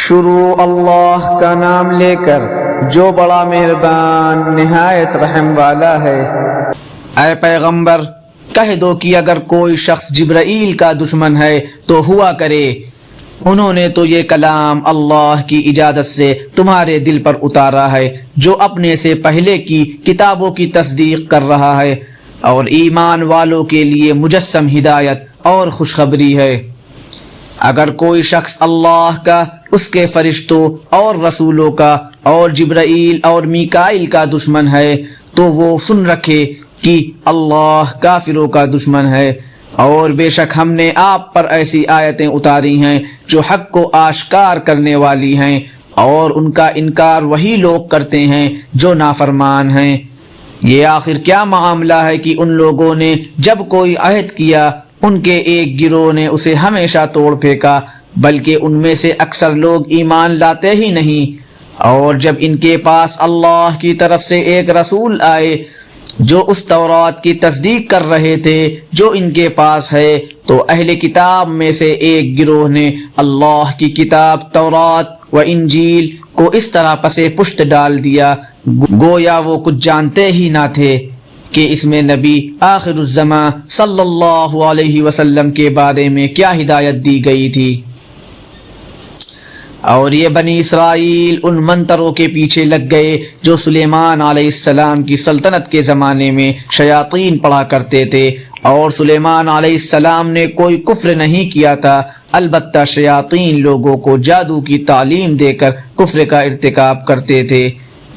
شروع اللہ کا نام لے کر جو بڑا مہربان نہایت رحم والا ہے۔ اے پیغمبر کہہ دو کہ اگر کوئی شخص جبرائیل کا دشمن ہے تو ہوا کرے، انہوں نے تو یہ کلام اللہ کی اجازت سے تمہارے دل پر اتارا ہے جو اپنے سے پہلے کی کتابوں کی تصدیق کر رہا ہے، اور ایمان والوں کے لیے مجسم ہدایت اور خوشخبری ہے۔ اگر کوئی شخص اللہ کا، اس کے فرشتوں اور رسولوں کا اور جبرائیل اور میکائیل کا دشمن ہے تو وہ سن رکھے کہ اللہ کافروں کا دشمن ہے، اور بے شک ہم نے آپ پر ایسی آیتیں اتاری ہیں جو حق کو آشکار کرنے والی ہیں، اور ان کا انکار وہی لوگ کرتے ہیں جو نافرمان ہیں۔ یہ آخر کیا معاملہ ہے کہ ان لوگوں نے جب کوئی عہد کیا ان کے ایک گروہ نے اسے ہمیشہ توڑ پھینکا، بلکہ ان میں سے اکثر لوگ ایمان لاتے ہی نہیں، اور جب ان کے پاس اللہ کی طرف سے ایک رسول آئے جو اس تورات کی تصدیق کر رہے تھے جو ان کے پاس ہے، تو اہل کتاب میں سے ایک گروہ نے اللہ کی کتاب تورات و انجیل کو اس طرح پسے پشت ڈال دیا گویا وہ کچھ جانتے ہی نہ تھے کہ اس میں نبی آخر الزماں صلی اللہ علیہ وسلم کے بارے میں کیا ہدایت دی گئی تھی۔ اور یہ بنی اسرائیل ان منتروں کے پیچھے لگ گئے جو سلیمان علیہ السلام کی سلطنت کے زمانے میں شیاطین پڑھا کرتے تھے، اور سلیمان علیہ السلام نے کوئی کفر نہیں کیا تھا، البتہ شیاطین لوگوں کو جادو کی تعلیم دے کر کفر کا ارتکاب کرتے تھے۔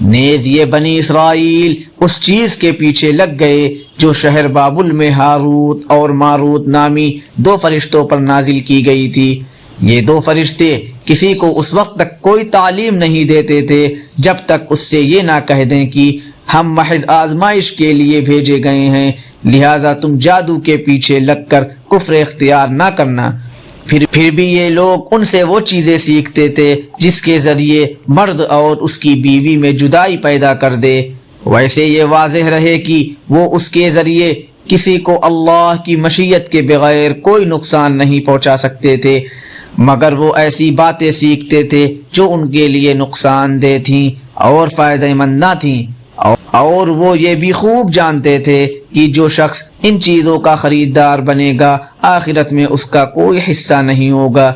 نیز یہ بنی اسرائیل اس چیز کے پیچھے لگ گئے جو شہر بابل میں ہاروت اور ماروت نامی دو فرشتوں پر نازل کی گئی تھی۔ یہ دو فرشتے کسی کو اس وقت تک کوئی تعلیم نہیں دیتے تھے جب تک اس سے یہ نہ کہہ دیں کہ ہم محض آزمائش کے لیے بھیجے گئے ہیں، لہٰذا تم جادو کے پیچھے لگ کر کفر اختیار نہ کرنا۔ پھر بھی یہ لوگ ان سے وہ چیزیں سیکھتے تھے جس کے ذریعے مرد اور اس کی بیوی میں جدائی پیدا کر دے، ویسے یہ واضح رہے کہ وہ اس کے ذریعے کسی کو اللہ کی مشیت کے بغیر کوئی نقصان نہیں پہنچا سکتے تھے، مگر وہ ایسی باتیں سیکھتے تھے جو ان کے لیے نقصان دہ تھیں اور فائدہ مند نہ تھیں، اور وہ یہ بھی خوب جانتے تھے کہ جو شخص ان چیزوں کا خریدار بنے گا آخرت میں اس کا کوئی حصہ نہیں ہوگا،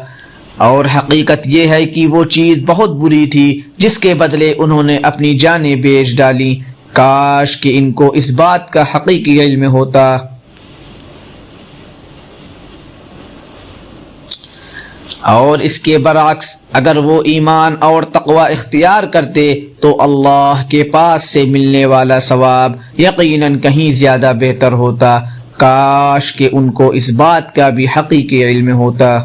اور حقیقت یہ ہے کہ وہ چیز بہت بری تھی جس کے بدلے انہوں نے اپنی جانیں بیچ ڈالیں۔ کاش کہ ان کو اس بات کا حقیقی علم ہوتا۔ اور اس کے برعکس اگر وہ ایمان اور تقوی اختیار کرتے تو اللہ کے پاس سے ملنے والا ثواب یقیناً کہیں زیادہ بہتر ہوتا۔ کاش کہ ان کو اس بات کا بھی حقیقی علم ہوتا۔